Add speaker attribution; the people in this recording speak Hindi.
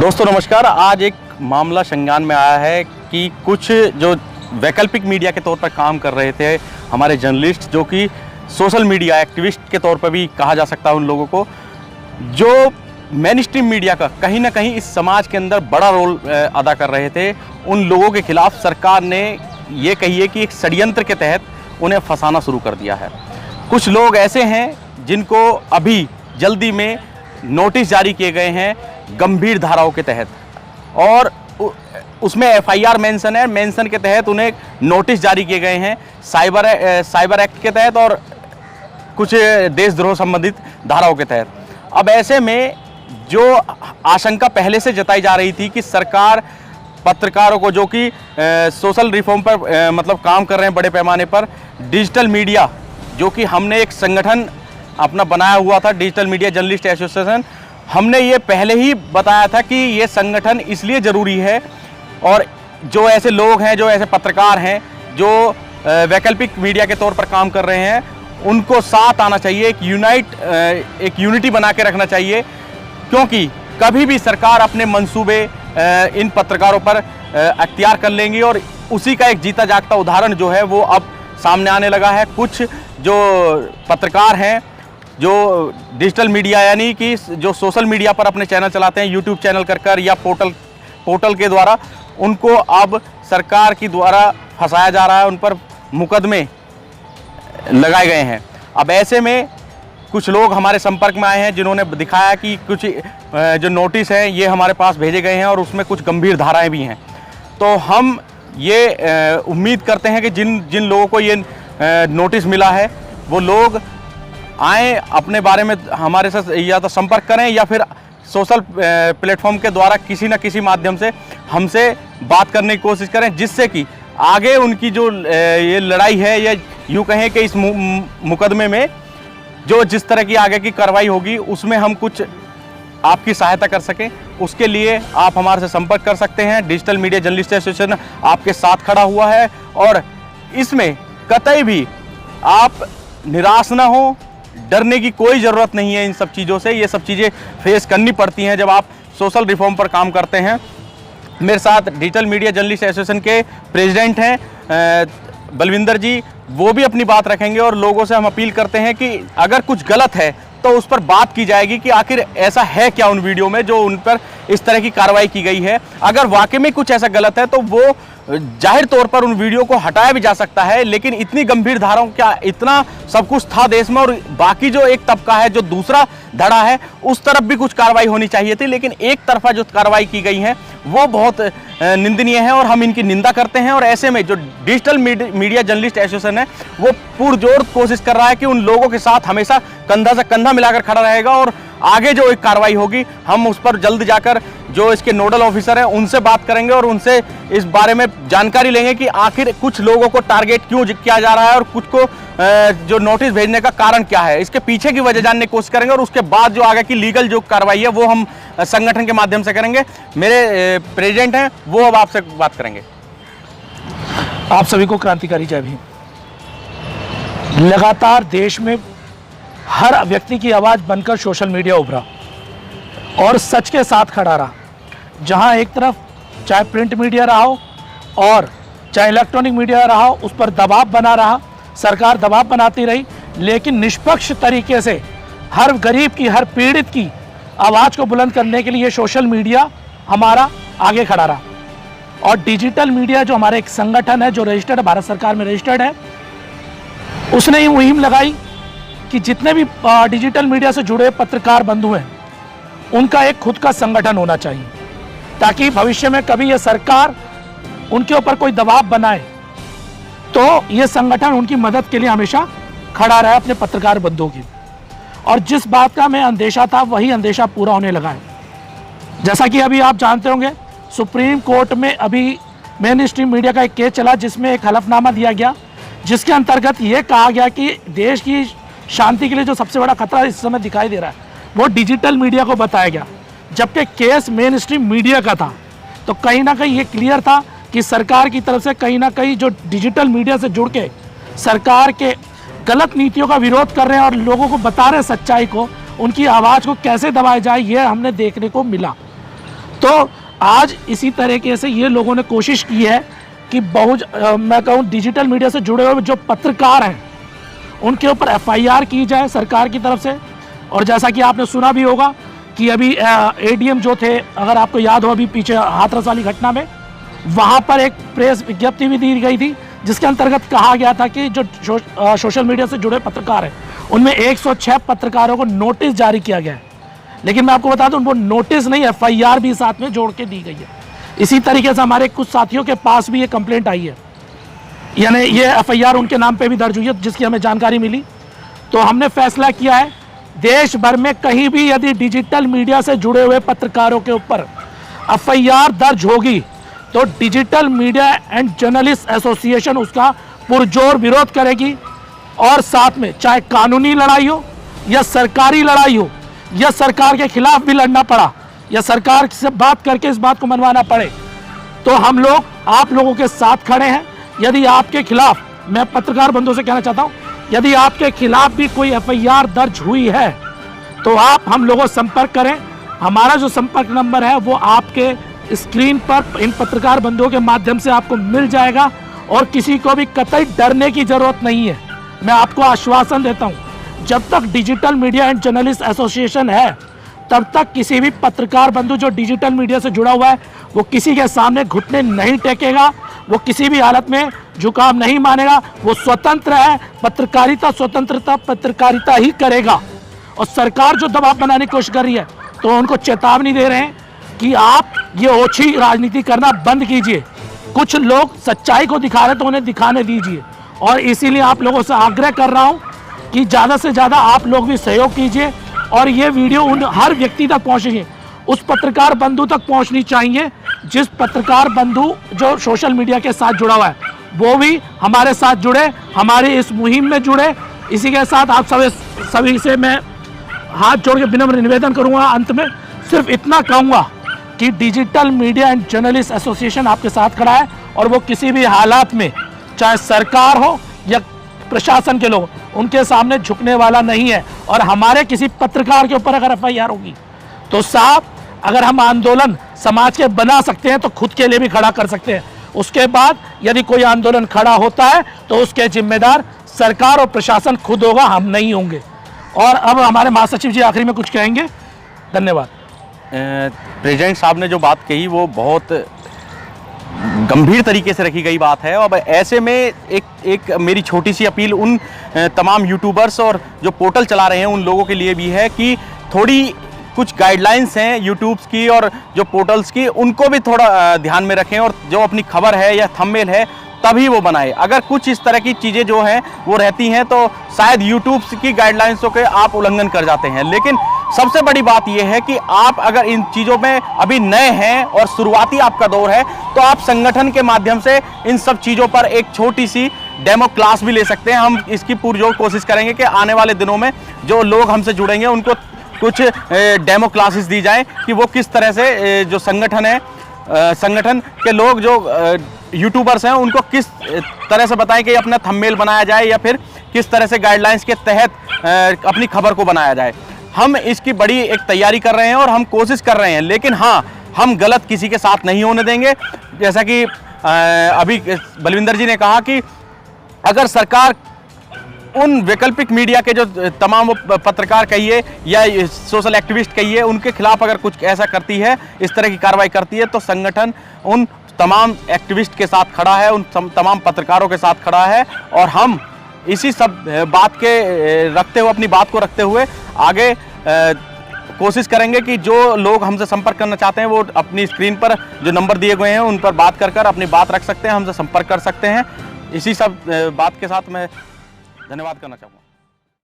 Speaker 1: दोस्तों नमस्कार। आज एक मामला संज्ञान में आया है कि कुछ जो वैकल्पिक मीडिया के तौर पर काम कर रहे थे हमारे जर्नलिस्ट, जो कि सोशल मीडिया एक्टिविस्ट के तौर पर भी कहा जा सकता है उन लोगों को, जो मेन स्ट्रीम मीडिया का कहीं ना कहीं इस समाज के अंदर बड़ा रोल अदा कर रहे थे, उन लोगों के खिलाफ सरकार ने ये कहिए कि एक षड्यंत्र के तहत उन्हें फंसाना शुरू कर दिया है। कुछ लोग ऐसे हैं जिनको अभी जल्दी में नोटिस जारी किए गए हैं गंभीर धाराओं के तहत, और उसमें एफआईआर मेंशन है। मेंशन के तहत उन्हें नोटिस जारी किए गए हैं साइबर एक्ट के तहत और कुछ देशद्रोह संबंधित धाराओं के तहत। अब ऐसे में जो आशंका पहले से जताई जा रही थी कि सरकार पत्रकारों को, जो कि सोशल रिफॉर्म पर मतलब काम कर रहे हैं बड़े पैमाने पर, डिजिटल मीडिया, जो कि हमने एक संगठन अपना बनाया हुआ था डिजिटल मीडिया जर्नलिस्ट एसोसिएशन, हमने ये पहले ही बताया था कि ये संगठन इसलिए ज़रूरी है और जो ऐसे लोग हैं, जो ऐसे पत्रकार हैं जो वैकल्पिक मीडिया के तौर पर काम कर रहे हैं, उनको साथ आना चाहिए, एक यूनिटी बना के रखना चाहिए, क्योंकि कभी भी सरकार अपने मंसूबे इन पत्रकारों पर अख्तियार कर लेंगी। और उसी का एक जीता जागता उदाहरण जो है वो अब सामने आने लगा है। कुछ जो पत्रकार हैं जो डिजिटल मीडिया यानी कि जो सोशल मीडिया पर अपने चैनल चलाते हैं, यूट्यूब चैनल कर या पोर्टल के द्वारा, उनको अब सरकार की द्वारा फंसाया जा रहा है, उन पर मुकदमे लगाए गए हैं। अब ऐसे में कुछ लोग हमारे संपर्क में आए हैं जिन्होंने दिखाया कि कुछ जो नोटिस हैं ये हमारे पास भेजे गए हैं और उसमें कुछ गंभीर धाराएं भी हैं। तो हम ये उम्मीद करते हैं कि जिन लोगों को ये नोटिस मिला है वो लोग आए, अपने बारे में हमारे साथ या तो संपर्क करें या फिर सोशल प्लेटफॉर्म के द्वारा किसी न किसी माध्यम से हमसे बात करने की कोशिश करें, जिससे कि आगे उनकी जो ये लड़ाई है, या यूँ कहें कि इस मुकदमे में जो जिस तरह की आगे की कार्रवाई होगी उसमें हम कुछ आपकी सहायता कर सकें। उसके लिए आप हमारे से संपर्क कर सकते हैं। डिजिटल मीडिया जर्नलिस्ट एसोसिएशन आपके साथ खड़ा हुआ है और इसमें कतई भी आप निराश ना हो, डरने की कोई ज़रूरत नहीं है। इन सब चीज़ों से ये सब चीज़ें फेस करनी पड़ती हैं जब आप सोशल रिफॉर्म पर काम करते हैं। मेरे साथ डिजिटल मीडिया जर्नलिस्ट एसोसिएशन के प्रेसिडेंट हैं बलविंदर जी, वो भी अपनी बात रखेंगे और लोगों से हम अपील करते हैं कि अगर कुछ गलत है तो उस पर बात की जाएगी कि आखिर ऐसा है क्या उन वीडियो में जो उन पर इस तरह की कार्रवाई की गई है। अगर वाकई में कुछ ऐसा गलत है तो वो जाहिर तौर पर उन वीडियो को हटाया भी जा सकता है, लेकिन इतनी गंभीर धाराओं, क्या इतना सब कुछ था देश में और बाकी जो एक तबका है, जो दूसरा धड़ा है, उस तरफ भी कुछ कार्रवाई होनी चाहिए थी, लेकिन एक तरफा जो कार्रवाई की गई है वो बहुत निंदनीय है और हम इनकी निंदा करते हैं। और ऐसे में जो डिजिटल मीडिया जर्नलिस्ट एसोसिएशन है वो पुरजोर कोशिश कर रहा है कि उन लोगों के साथ हमेशा कंधा से कंधा मिलाकर खड़ा रहेगा और आगे जो एक कार्रवाई होगी हम उस पर जल्द जाकर जो इसके नोडल ऑफिसर हैं उनसे बात करेंगे और उनसे इस बारे में जानकारी लेंगे कि आखिर कुछ लोगों को टारगेट क्यों किया जा रहा है और कुछ को जो नोटिस भेजने का कारण क्या है, इसके पीछे की वजह जानने की कोशिश करेंगे और उसके बाद जो आगे की लीगल जो कार्रवाई है वो हम संगठन के माध्यम से करेंगे। मेरे प्रेसिडेंट हैं वो अब आपसे बात करेंगे।
Speaker 2: आप सभी को क्रांतिकारी जय भीम। लगातार देश में हर व्यक्ति की आवाज़ बनकर सोशल मीडिया उभरा और सच के साथ खड़ा रहा। जहां एक तरफ चाहे प्रिंट मीडिया रहा हो और चाहे इलेक्ट्रॉनिक मीडिया रहा हो, उस पर दबाव बना रहा, सरकार दबाव बनाती रही, लेकिन निष्पक्ष तरीके से हर गरीब की, हर पीड़ित की आवाज़ को बुलंद करने के लिए सोशल मीडिया हमारा आगे खड़ा रहा। और डिजिटल मीडिया जो हमारा एक संगठन है, जो रजिस्टर्ड है, भारत सरकार में रजिस्टर्ड है, उसने ये मुहिम लगाई कि जितने भी डिजिटल मीडिया से जुड़े पत्रकार बंधु हैं उनका एक खुद का संगठन होना चाहिए, ताकि भविष्य में कभी ये सरकार उनके ऊपर कोई दबाव बनाए तो ये संगठन उनकी मदद के लिए हमेशा खड़ा रहे अपने पत्रकार बंधुओं की। और जिस बात का मैं अंदेशा था वही अंदेशा पूरा होने लगा है। जैसा कि अभी आप जानते होंगे, सुप्रीम कोर्ट में अभी मेन स्ट्रीम मीडिया का एक केस चला जिसमें एक हलफनामा दिया गया, जिसके अंतर्गत ये कहा गया कि देश की शांति के लिए जो सबसे बड़ा खतरा इस समय दिखाई दे रहा है वो डिजिटल मीडिया को बताया गया, जबकि केस मेन स्ट्रीम मीडिया का था। तो कहीं ना कहीं ये क्लियर था कि सरकार की तरफ से कहीं ना कहीं जो डिजिटल मीडिया से जुड़ के सरकार के गलत नीतियों का विरोध कर रहे हैं और लोगों को बता रहे हैं सच्चाई को, उनकी आवाज़ को कैसे दबाया जाए, ये हमने देखने को मिला। तो आज इसी तरीके से ये लोगों ने कोशिश की है कि मैं कहूँ डिजिटल मीडिया से जुड़े हुए जो पत्रकार हैं उनके ऊपर एफआईआर की जाए सरकार की तरफ से। और जैसा कि आपने सुना भी होगा कि अभी एडीएम जो थे, अगर आपको याद हो अभी पीछे हाथरस वाली घटना में, वहाँ पर एक प्रेस विज्ञप्ति भी दी गई थी जिसके अंतर्गत कहा गया था कि जो सोशल मीडिया से जुड़े पत्रकार हैं उनमें 106 पत्रकारों को नोटिस जारी किया गया है। लेकिन मैं आपको बता दूं उनको नोटिस नहीं, एफआईआर भी साथ में जोड़ के दी गई है। इसी तरीके से हमारे कुछ साथियों के पास भी ये कंप्लेंट आई है, यानी ये एफआईआर उनके नाम पे भी दर्ज हुई है जिसकी हमें जानकारी मिली। तो हमने फैसला किया है देश भर में कहीं भी यदि डिजिटल मीडिया से जुड़े हुए पत्रकारों के ऊपर एफआईआर दर्ज होगी तो digital media and journalist association उसका पुरजोर विरोध करेगी। और साथ में चाहे कानूनी लड़ाई हो या सरकारी लड़ाई हो या सरकार के खिलाफ भी लड़ना पड़ा या सरकार से बात करके इस बात को मनवाना पड़े, तो हम लोग आप लोगों के साथ खड़े हैं। यदि आपके खिलाफ, मैं पत्रकार बंधुओं से कहना चाहता हूं, यदि आपके खिलाफ भी कोई एफआईआर दर्ज हुई है तो आप हम लोगों से संपर्क करें। हमारा जो संपर्क नंबर है वो आपके स्क्रीन पर इन पत्रकार बंधुओं के माध्यम से आपको मिल जाएगा और किसी को भी कतई डरने की जरूरत नहीं है। मैं आपको आश्वासन देता हूं, जब तक digital media and journalist association है तब तक किसी भी पत्रकार बंधु जो डिजिटल मीडिया से जुड़ा हुआ है वो किसी के सामने घुटने नहीं टेकेगा, वो किसी भी हालत में झुकाव नहीं मानेगा। वो स्वतंत्र है, पत्रकारिता स्वतंत्रता पत्रकारिता ही करेगा। और सरकार जो दबाव बनाने की कोशिश कर रही है तो उनको चेतावनी दे रहे हैं कि आप ये ओछी राजनीति करना बंद कीजिए। कुछ लोग सच्चाई को दिखा रहे हैं तो उन्हें दिखाने दीजिए। और इसीलिए आप लोगों से आग्रह कर रहा हूं कि ज़्यादा से ज़्यादा आप लोग भी सहयोग कीजिए और ये वीडियो उन हर व्यक्ति तक पहुंचेगी, उस पत्रकार बंधु तक पहुंचनी चाहिए जिस पत्रकार बंधु जो सोशल मीडिया के साथ जुड़ा हुआ है वो भी हमारे साथ जुड़े, हमारी इस मुहिम में जुड़े। इसी के साथ आप सभी से मैं हाथ जोड़ के विनम्र निवेदन करूंगा। अंत में सिर्फ इतना कहूंगा कि digital media and journalist association आपके साथ खड़ा है और वो किसी भी हालात में, चाहे सरकार हो या प्रशासन के लोग, उनके सामने झुकने वाला नहीं है। और हमारे किसी पत्रकार के ऊपर अगर एफआईआर होगी तो साहब, अगर हम आंदोलन समाज के बना सकते हैं तो खुद के लिए भी खड़ा कर सकते हैं। उसके बाद यदि कोई आंदोलन खड़ा होता है तो उसके जिम्मेदार सरकार और प्रशासन खुद होगा, हम नहीं होंगे। और अब हमारे महासचिव जी आखिरी में कुछ कहेंगे। धन्यवाद।
Speaker 1: प्रेसिडेंट साहब ने जो बात कही वो बहुत गंभीर तरीके से रखी गई बात है। अब ऐसे में एक मेरी छोटी सी अपील उन तमाम यूट्यूबर्स और जो पोर्टल चला रहे हैं उन लोगों के लिए भी है कि थोड़ी कुछ गाइडलाइंस हैं यूट्यूब्स की और जो पोर्टल्स की, उनको भी थोड़ा ध्यान में रखें और जो अपनी खबर है या थंबनेल है तभी वो बनाए। अगर कुछ इस तरह की चीज़ें जो हैं वो रहती हैं तो शायद यूट्यूब की गाइडलाइंसों के आप उल्लंघन कर जाते हैं। लेकिन सबसे बड़ी बात यह है कि आप अगर इन चीज़ों में अभी नए हैं और शुरुआती आपका दौर है तो आप संगठन के माध्यम से इन सब चीज़ों पर एक छोटी सी डेमो क्लास भी ले सकते हैं। हम इसकी पुरजोर कोशिश करेंगे कि आने वाले दिनों में जो लोग हमसे जुड़ेंगे उनको कुछ डेमो क्लासेस दी जाएं कि वो किस तरह से जो संगठन है, संगठन के लोग जो यूट्यूबर्स हैं उनको किस तरह से बताएं कि अपना थंबनेल बनाया जाए या फिर किस तरह से गाइडलाइंस के तहत अपनी खबर को बनाया जाए। हम इसकी बड़ी एक तैयारी कर रहे हैं और हम कोशिश कर रहे हैं, लेकिन हाँ, हम गलत किसी के साथ नहीं होने देंगे। जैसा कि अभी बलविंदर जी ने कहा कि अगर सरकार उन वैकल्पिक मीडिया के जो तमाम पत्रकार कहिए या सोशल एक्टिविस्ट कहिए उनके खिलाफ अगर कुछ ऐसा करती है, इस तरह की कार्रवाई करती है, तो संगठन उन तमाम एक्टिविस्ट के साथ खड़ा है, उन तमाम पत्रकारों के साथ खड़ा है। और हम इसी सब बात के रखते हुए, अपनी बात को रखते हुए आगे कोशिश करेंगे कि जो लोग हमसे संपर्क करना चाहते हैं वो अपनी स्क्रीन पर जो नंबर दिए गए हैं उन पर बात कर अपनी बात रख सकते हैं, हमसे संपर्क कर सकते हैं। इसी सब बात के साथ मैं धन्यवाद करना चाहूँगा।